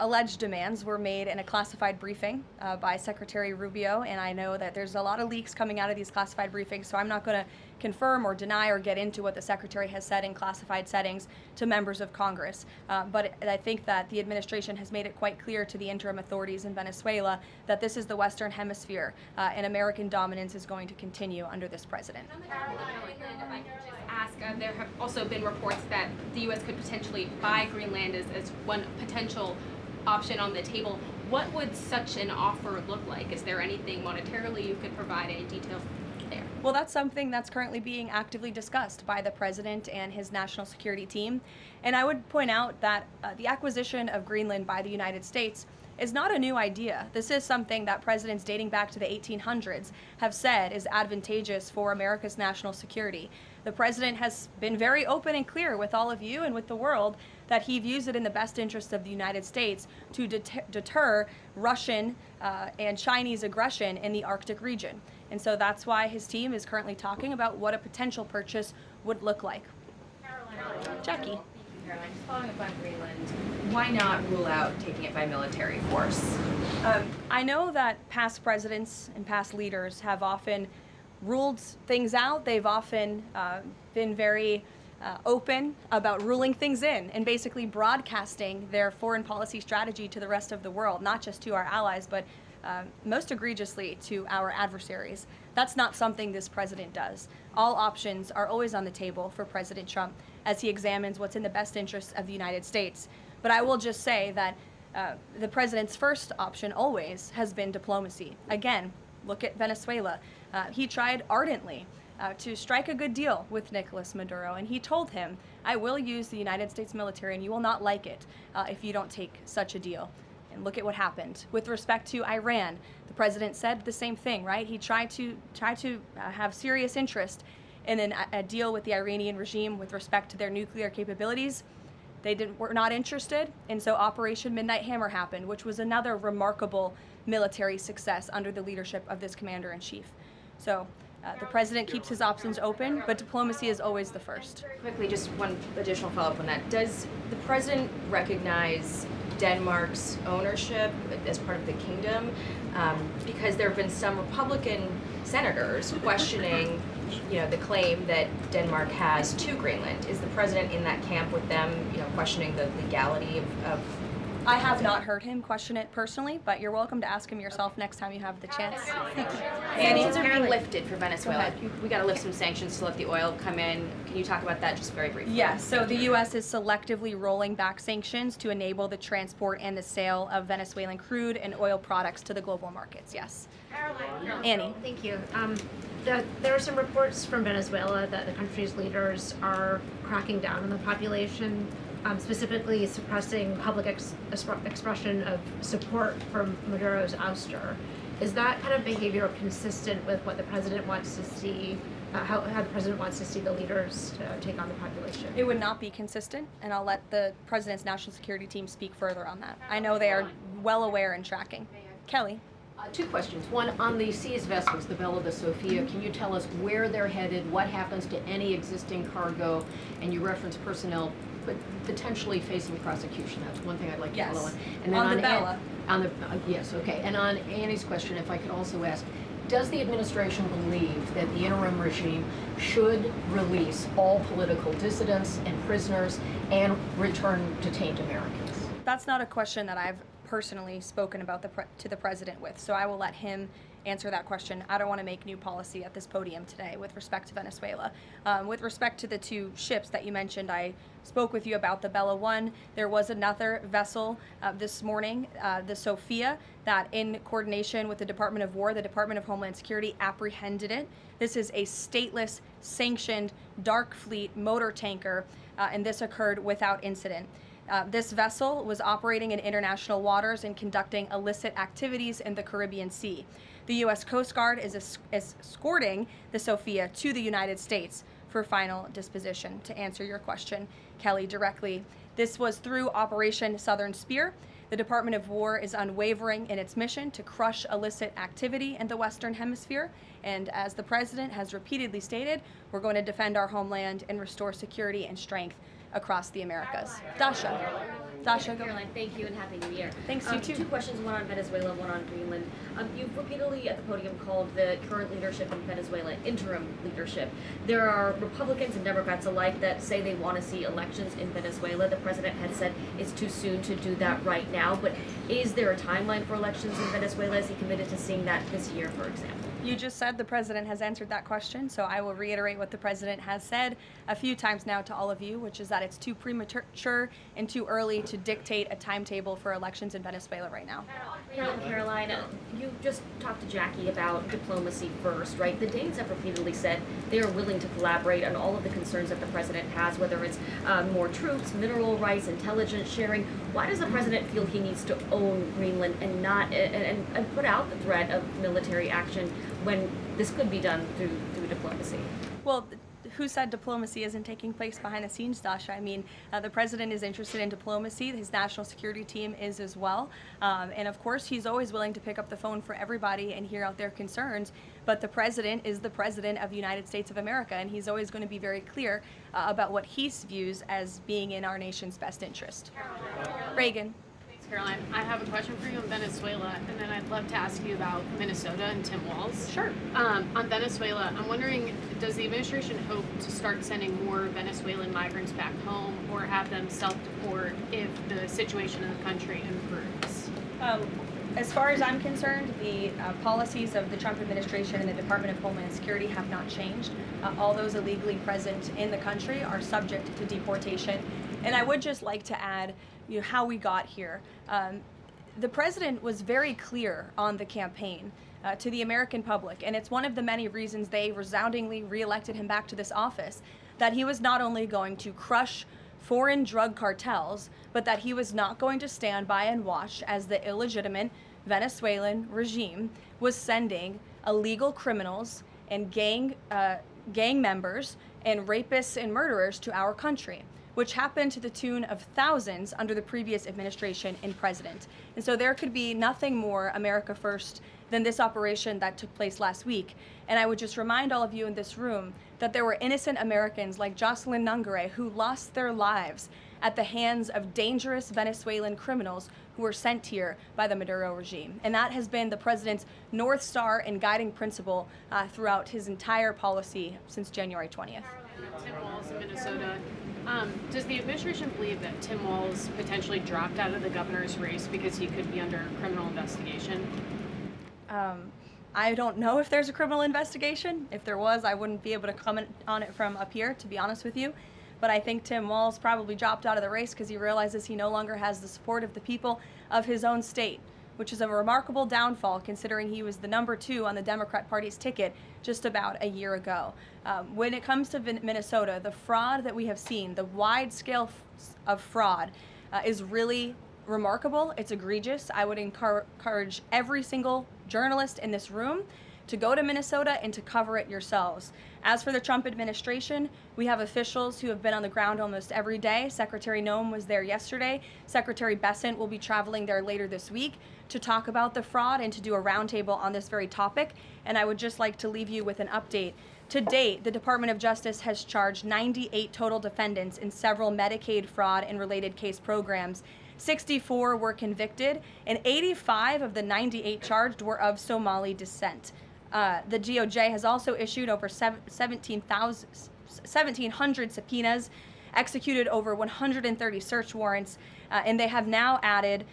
Speaker 5: alleged demands were made in a classified briefing by Secretary Rubio, and I know that there's a lot of leaks coming out of these classified briefings, so I'm not going to confirm or deny or get into what the Secretary has said in classified settings to members of Congress. But I think that the administration has made it quite clear to the interim authorities in Venezuela that this is the Western Hemisphere, and American dominance is going to continue under this president.
Speaker 6: If I could just ask, there have also been reports that the U.S. could potentially buy Greenland as one potential option on the table. What would such an offer look like? Is there anything monetarily you could provide, any details there?
Speaker 5: Well, that's something that's currently being actively discussed by the president and his national security team. And I would point out that the acquisition of Greenland by the United States is not a new idea. This is something that presidents dating back to the 1800s have said is advantageous for America's national security. The president has been very open and clear with all of you and with the world that he views it in the best interest of the United States to deter Russian and Chinese aggression in the Arctic region. And so that's why his team is currently talking about what a potential purchase would look like. Jackie.
Speaker 17: Caroline, just following up on Greenland, why not rule out taking it by military force?
Speaker 5: I know that past presidents and past leaders have often ruled things out. They've often been very open about ruling things in and basically broadcasting their foreign policy strategy to the rest of the world, not just to our allies, but most egregiously to our adversaries. That's not something this president does. All options are always on the table for President Trump as he examines what's in the best interest of the United States. But I will just say that the president's first option always has been diplomacy. Again, look at Venezuela. He tried ardently to strike a good deal with Nicolas Maduro, and he told him, I will use the United States military and you will not like it if you don't take such a deal. And look at what happened. With respect to Iran, the president said the same thing, right? He tried to have serious interest in a deal with the Iranian regime with respect to their nuclear capabilities. They were not interested, and so Operation Midnight Hammer happened, which was another remarkable military success under the leadership of this commander-in-chief. So the president keeps his options open, but diplomacy is always the first.
Speaker 17: Quickly, just one additional follow-up on that. Does the president recognize Denmark's ownership as part of the kingdom? Because there have been some Republican senators questioning, the claim that Denmark has to Greenland. Is the president in that camp with them, questioning the legality of
Speaker 5: I have not heard him question it personally, but you're welcome to ask him yourself next time you have the chance.
Speaker 17: Sanctions are being lifted for Venezuela. We got to lift some sanctions to let the oil come in. Can you talk about that just very briefly?
Speaker 5: Yes, so the U.S. is selectively rolling back sanctions to enable the transport and the sale of Venezuelan crude and oil products to the global markets, yes.
Speaker 18: Caroline.
Speaker 5: Annie.
Speaker 18: Thank you. There are some reports from Venezuela that the country's leaders are cracking down on the population, specifically suppressing public expression of support for Maduro's ouster. Is that kind of behavior consistent with what the president wants to see, how the president wants to see the leaders take on the population?
Speaker 5: It would not be consistent, and I'll let the president's national security team speak further on that. I know they are well aware and tracking. Kelly.
Speaker 19: Two questions. One, on the seized vessels, the Bella, the Sophia, can you tell us where they're headed, what happens to any existing cargo, and you referenced personnel but potentially facing prosecution. That's one thing I'd like to follow on. And then
Speaker 5: on the Bella.
Speaker 19: Yes, okay. And on Annie's question, if I could also ask, does the administration believe that the interim regime should release all political dissidents and prisoners and return detained Americans?
Speaker 5: That's not a question that I've personally spoken about to the president with, so I will let him answer that question. I don't want to make new policy at this podium today with respect to Venezuela. With respect to the two ships that you mentioned, I spoke with you about the Bella 1. There was another vessel this morning, the Sophia, that in coordination with the Department of War, the Department of Homeland Security apprehended it. This is a stateless, sanctioned, dark fleet motor tanker, and this occurred without incident. This vessel was operating in international waters and conducting illicit activities in the Caribbean Sea. The U.S. Coast Guard is escorting the Sophia to the United States for final disposition. To answer your question, Kelly, directly, this was through Operation Southern Spear. The Department of War is unwavering in its mission to crush illicit activity in the Western Hemisphere. And as the President has repeatedly stated, we're going to defend our homeland and restore security and strength across the Americas. Dasha. Dasha, go.
Speaker 20: Caroline, thank you and Happy New Year.
Speaker 5: Thanks, you too.
Speaker 20: Two questions, one on Venezuela, one on Greenland. You've repeatedly at the podium called the current leadership in Venezuela interim leadership. There are Republicans and Democrats alike that say they want to see elections in Venezuela. The president had said it's too soon to do that right now, but is there a timeline for elections in Venezuela? Is he committed to seeing that this year, for example?
Speaker 5: You just said the president has answered that question, so I will reiterate what the president has said a few times now to all of you, which is that it's too premature and too early to dictate a timetable for elections in Venezuela right now.
Speaker 20: Caroline, you just talked to Jackie about diplomacy first, right? The Danes have repeatedly said they are willing to collaborate on all of the concerns that the president has, whether it's more troops, mineral rights, intelligence sharing. Why does the president feel he needs to own Greenland and not and put out the threat of military action when this could be done through diplomacy?
Speaker 5: Well, who said diplomacy isn't taking place behind the scenes, Dasha? I mean, the president is interested in diplomacy. His national security team is as well. And of course, he's always willing to pick up the phone for everybody and hear out their concerns. But the president is the president of the United States of America, and he's always going to be very clear about what he views as being in our nation's best interest. Reagan.
Speaker 21: Caroline, I have a question for you on Venezuela, and then I'd love to ask you about Minnesota and Tim Walz.
Speaker 5: Sure.
Speaker 21: On Venezuela, I'm wondering, does the administration hope to start sending more Venezuelan migrants back home or have them self-deport if the situation in the country improves?
Speaker 5: As far as I'm concerned, the policies of the Trump administration and the Department of Homeland Security have not changed. All those illegally present in the country are subject to deportation. And I would just like to add, how we got here. The president was very clear on the campaign to the American public, and it's one of the many reasons they resoundingly reelected him back to this office, that he was not only going to crush foreign drug cartels, but that he was not going to stand by and watch as the illegitimate Venezuelan regime was sending illegal criminals and gang members and rapists and murderers to our country, which happened to the tune of thousands under the previous administration and president. And so there could be nothing more America first than this operation that took place last week. And I would just remind all of you in this room that there were innocent Americans like Jocelyn Nungare who lost their lives at the hands of dangerous Venezuelan criminals who were sent here by the Maduro regime. And that has been the president's North Star and guiding principle throughout his entire policy since January 20th.
Speaker 21: Tim Walz in Minnesota. Does the administration believe that Tim Walz potentially dropped out of the governor's race because he could be under criminal investigation?
Speaker 5: I don't know if there's a criminal investigation. If there was, I wouldn't be able to comment on it from up here, to be honest with you. But I think Tim Walz probably dropped out of the race because he realizes he no longer has the support of the people of his own state, which is a remarkable downfall considering he was the #2 on the Democrat Party's ticket just about a year ago. When it comes to Minnesota, the fraud that we have seen, the wide scale of fraud is really remarkable. It's egregious. I would encourage every single journalist in this room to go to Minnesota and to cover it yourselves. As for the Trump administration, we have officials who have been on the ground almost every day. Secretary Noem was there yesterday. Secretary Bessent will be traveling there later this week to talk about the fraud and to do a roundtable on this very topic. And I would just like to leave you with an update. To date, the Department of Justice has charged 98 total defendants in several Medicaid fraud and related case programs. 64 were convicted, and 85 of the 98 charged were of Somali descent. The DOJ has also issued over 1,700 subpoenas, executed over 130 search warrants, and they have now added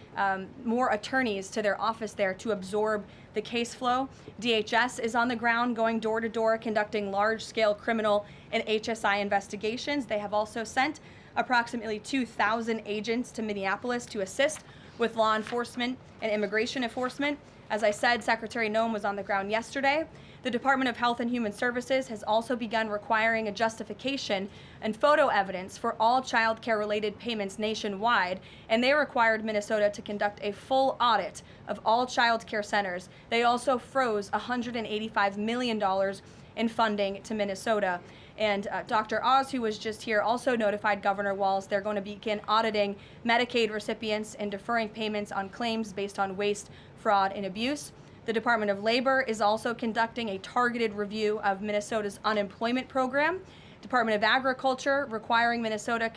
Speaker 5: more attorneys to their office there to absorb the case flow. DHS is on the ground going door to door conducting large-scale criminal and HSI investigations. They have also sent approximately 2,000 agents to Minneapolis to assist with law enforcement and immigration enforcement. As I said, Secretary Noem was on the ground yesterday. The Department of Health and Human Services has also begun requiring a justification and photo evidence for all child care related payments nationwide, and they required Minnesota to conduct a full audit of all child care centers. They also froze $185 million in funding to Minnesota. And Dr. Oz, who was just here, also notified Governor Walz they're going to begin auditing Medicaid recipients and deferring payments on claims based on waste, fraud, and abuse. The Department of Labor is also conducting a targeted review of Minnesota's unemployment program. Department of Agriculture requiring Minnesota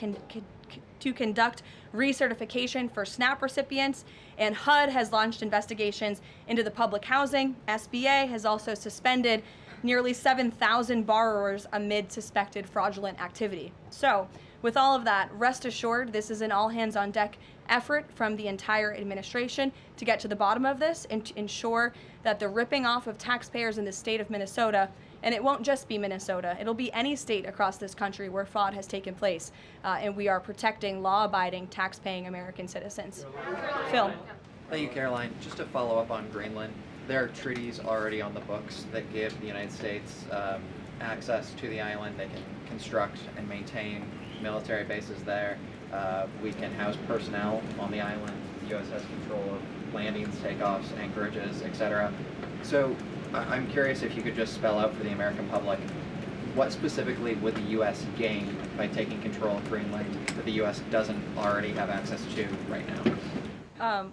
Speaker 5: to conduct recertification for SNAP recipients, and HUD has launched investigations into the public housing. SBA has also suspended nearly 7,000 borrowers amid suspected fraudulent activity. So, with all of that, rest assured, this is an all-hands-on-deck effort from the entire administration to get to the bottom of this and to ensure that the ripping off of taxpayers in the state of Minnesota, and it won't just be Minnesota, it'll be any state across this country where fraud has taken place, and we are protecting law-abiding, tax-paying American citizens. Phil.
Speaker 7: Thank you, Caroline. Just to follow up on Greenland, there are treaties already on the books that give the United States access to the island. They can construct and maintain military bases there. We can house personnel on the island. The U.S. has control of landings, takeoffs, anchorages, etc. So I'm curious if you could just spell out for the American public, what specifically would the U.S. gain by taking control of Greenland that the U.S. doesn't already have access to right now?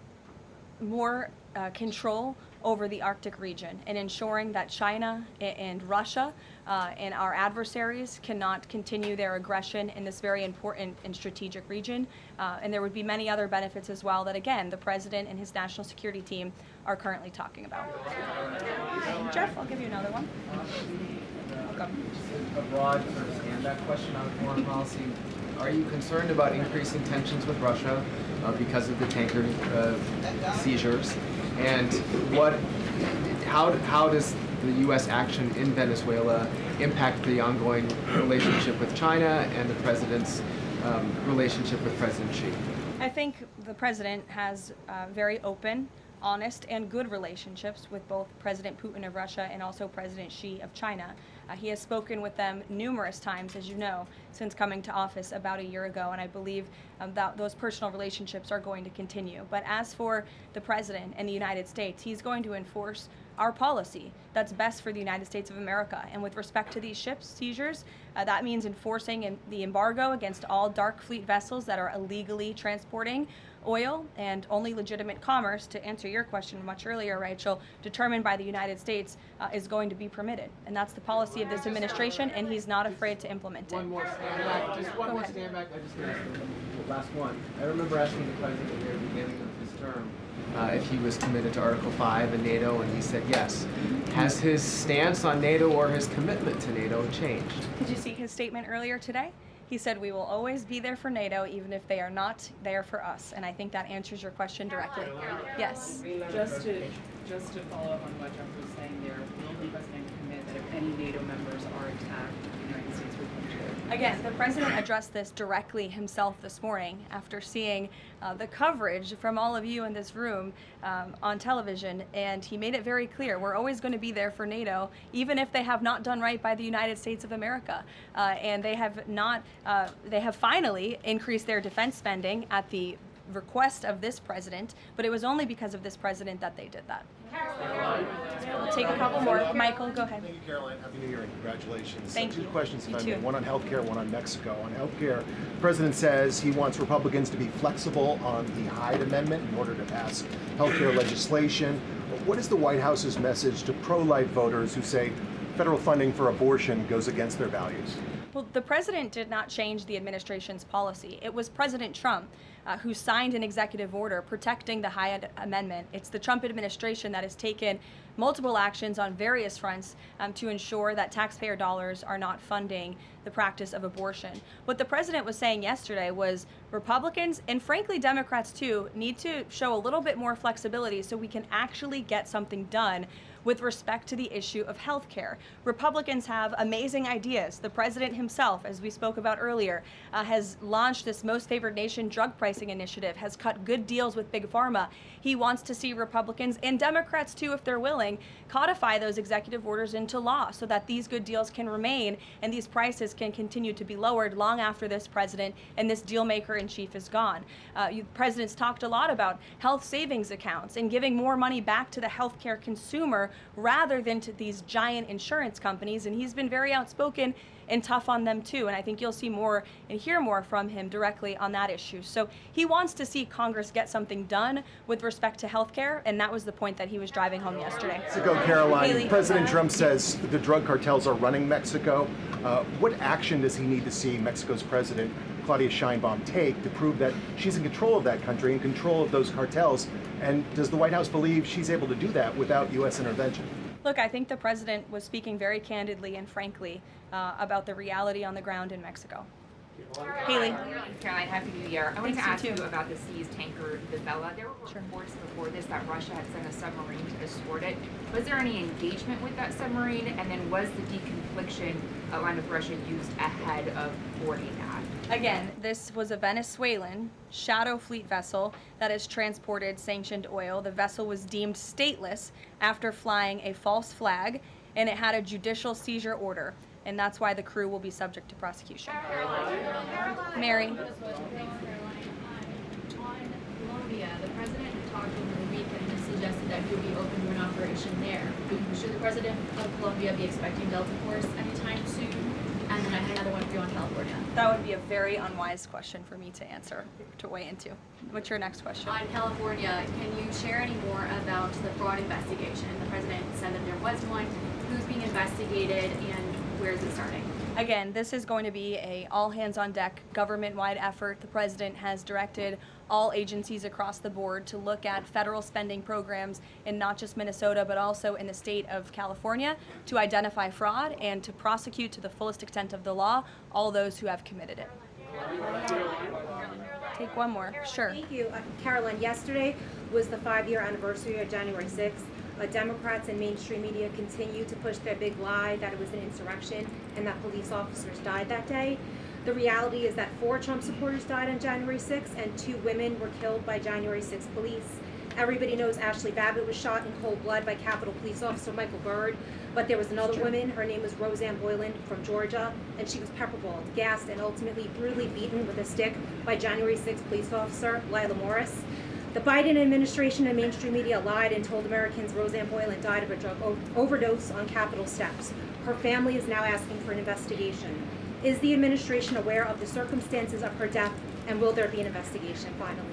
Speaker 5: More control over the Arctic region and ensuring that China and Russia and our adversaries cannot continue their aggression in this very important and strategic region. And there would be many other benefits as well that, again, the President and his national security team are currently talking about. Jeff, I'll give you another one. Welcome.
Speaker 22: A broad sort of stand-back question on foreign policy. Are you concerned about increasing tensions with Russia because of the tanker seizures? And how does the U.S. action in Venezuela impact the ongoing relationship with China and the President's relationship with President Xi?
Speaker 5: I think the President has very open, honest, and good relationships with both President Putin of Russia and also President Xi of China. He has spoken with them numerous times, as you know, since coming to office about a year ago, and I believe that those personal relationships are going to continue. But as for the President and the United States, he's going to enforce our policy that's best for the United States of America. And with respect to these ships seizures, that means enforcing the embargo against all dark fleet vessels that are illegally transporting oil, and only legitimate commerce, to answer your question much earlier, Rachel, determined by the United States is going to be permitted. And that's the policy of this administration, and he's not afraid to implement it.
Speaker 22: One more stand back. Just one more stand back. I just missed the last one. I remember asking the President at the very beginning of his term if he was committed to Article 5 and NATO, and he said yes. Has his stance on NATO or his commitment to NATO changed?
Speaker 5: Did you see his statement earlier today? He said, we will always be there for NATO, even if they are not there for us. And I think that answers your question directly. Yes.
Speaker 23: Just to follow up on what Jeff was saying there, will the President commit that if any NATO members are attacked, the United States will come to it?
Speaker 5: Again, the President addressed this directly himself this morning after seeing the coverage from all of you in this room on television, and he made it very clear, we're always going to be there for NATO, even if they have not done right by the United States of America. And they have not, they have finally increased their defense spending at the request of this president, but it was only because of this president that they did that. We'll take a couple more. Michael, go ahead.
Speaker 24: Thank you, Caroline. Happy New Year and congratulations.
Speaker 5: Thank
Speaker 24: Two
Speaker 5: you.
Speaker 24: questions, if
Speaker 5: You
Speaker 24: I may.
Speaker 5: too.
Speaker 24: One on healthcare, one on Mexico. On healthcare, the president says he wants Republicans to be flexible on the Hyde Amendment in order to pass healthcare legislation. What is the White House's message to pro-life voters who say federal funding for abortion goes against their values?
Speaker 5: Well, the president did not change the administration's policy. It was President Trump who signed an executive order protecting the Hyde Amendment. It's the Trump administration that has taken multiple actions on various fronts to ensure that taxpayer dollars are not funding the practice of abortion. What the president was saying yesterday was Republicans, and frankly Democrats too, need to show a little bit more flexibility so we can actually get something done with respect to the issue of health care. Republicans have amazing ideas. The president himself, as we spoke about earlier, has launched this Most Favored Nation drug pricing initiative, has cut good deals with Big Pharma. He wants to see Republicans and Democrats too, if they're willing, codify those executive orders into law so that these good deals can remain and these prices can continue to be lowered long after this president and this deal maker in chief is gone. Presidents talked a lot about health savings accounts and giving more money back to the healthcare consumer rather than to these giant insurance companies, and he's been very outspoken and tough on them too, and I think you'll see more and hear more from him directly on that issue. So he wants to see Congress get something done with respect to health care, and that was the point that he was driving home yesterday.
Speaker 24: Mexico, Caroline,
Speaker 5: Haley.
Speaker 24: President Trump says the drug cartels are running Mexico. What action does he need to see Mexico's president, Claudia Sheinbaum, take to prove that she's in control of that country, in control of those cartels? And does the White House believe she's able to do that without U.S. intervention?
Speaker 5: Look, I think the president was speaking very candidly and frankly about the reality on the ground in Mexico. Haley.
Speaker 1: Caroline, Happy New Year. I wanted to
Speaker 5: Thanks,
Speaker 1: ask
Speaker 5: you
Speaker 1: you
Speaker 5: too.
Speaker 1: about the seized tanker, the Vela. There were reports before this that Russia had sent a submarine to escort it. Was there any engagement with that submarine? And then was the deconfliction line with Russia used ahead of boarding that?
Speaker 5: Again, this was a Venezuelan shadow fleet vessel that has transported sanctioned oil. The vessel was deemed stateless after flying a false flag, and it had a judicial seizure order, and that's why the crew will be subject to prosecution. Mary.
Speaker 3: On Colombia, the president had talked over the weekend and suggested that he would be open to an operation there. Should the president of Colombia be expecting Delta Force anytime soon? And then I had another one for you on California.
Speaker 5: That would be a very unwise question for me to answer, to weigh into. What's your next question?
Speaker 3: On California, can you share any more about the fraud investigation? The president said that there was one. Who's being investigated and where is it starting?
Speaker 5: Again, this is going to be a all-hands-on-deck government-wide effort. The president has directed all agencies across the board to look at federal spending programs in not just Minnesota, but also in the state of California to identify fraud and to prosecute to the fullest extent of the law all those who have committed it. Take one more. Sure.
Speaker 8: Thank you. Caroline, yesterday was the 5-year anniversary of January 6th. Democrats and mainstream media continue to push their big lie that it was an insurrection and that police officers died that day. The reality is that 4 Trump supporters died on January 6th and 2 women were killed by January 6th police. Everybody knows Ashley Babbitt was shot in cold blood by Capitol Police Officer Michael Byrd, but there was another woman, her name was Roseanne Boyland from Georgia, and she was pepperballed, gassed, and ultimately brutally beaten with a stick by January 6th police officer Lila Morris. The Biden administration and mainstream media lied and told Americans Roseanne Boyland died of a drug overdose on Capitol steps. Her family is now asking for an investigation. Is the administration aware of the circumstances of her death, and will there be an investigation finally?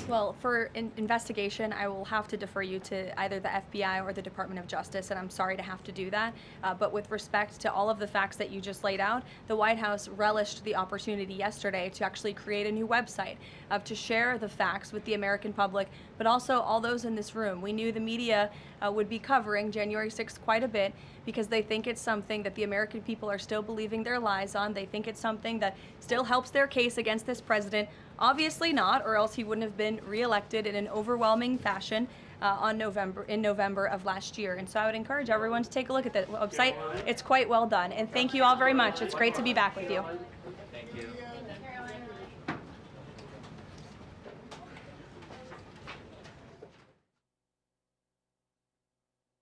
Speaker 5: Well, for investigation, I will have to defer you to either the FBI or the Department of Justice, and I'm sorry to have to do that. But with respect to all of the facts that you just laid out, the White House relished the opportunity yesterday to actually create a new website to share the facts with the American public, but also all those in this room. We knew the media would be covering January 6th quite a bit because they think it's something that the American people are still believing their lies on. They think it's something that still helps their case against this president. Obviously not, or else he wouldn't have been reelected in an overwhelming fashion in November of last year. And so I would encourage everyone to take a look at the website. It's quite well done. And thank you all very much. It's great to be back with you.